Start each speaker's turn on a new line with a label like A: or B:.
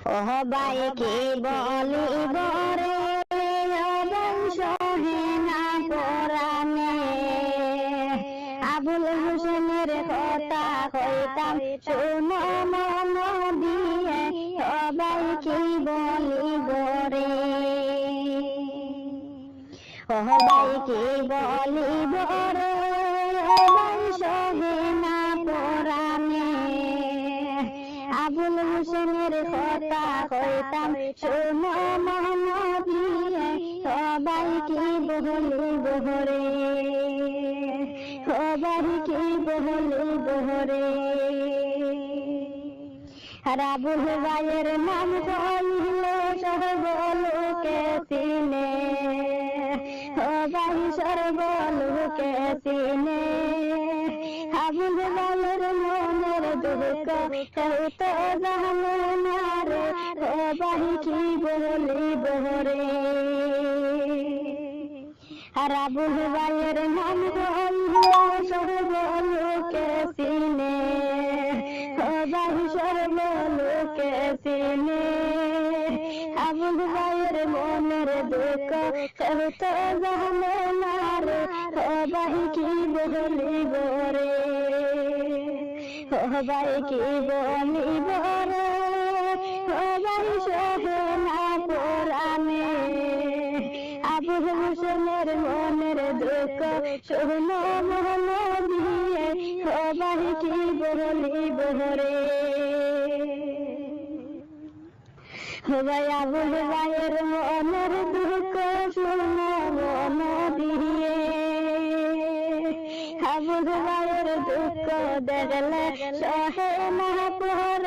A: ওহ ভাই কি বলিব রে সহে না পরাণে আবুল হোসেনের কথা কইতাম শোনো মন দিয়ে সবাই কি বলিব রে ওহ ভাই কি বলিব রে সহে না পরাণে আবুল হোসেনের কথা কইতাম শোনো মন দিয়ে সবাই কি বলিব রে সবাই কি বলিব রে আবুল ভাইয়ের নাম হইল সর্বলোকে চিনে সবাই সর্বলোকে চিনে আবুল ভাইয়ের মনের দুঃখ কেউ তো জানে না রে সবাই কি বলিব রে আবুল ভাইয়ের নাম হইল সর্বলোকে চিনে সবাই সর্বলোকে চিনে আবুল ভাইয়ের মনের দুঃখ কেউ তো জানে না রে সবাই কি বলিব রে সবাই কি বলিব রে সবাই সহে না পরাণে আবুল হোসেনের মনের দুঃখ শোনো মন দিয়ে সবাই কি বলিব রে সবাই আবুল ভাইয়ের মনের দুঃখ শোনো মন দিয়ে আবুল ভাইয়ের দুঃখ দেখলে সহে না পরাণে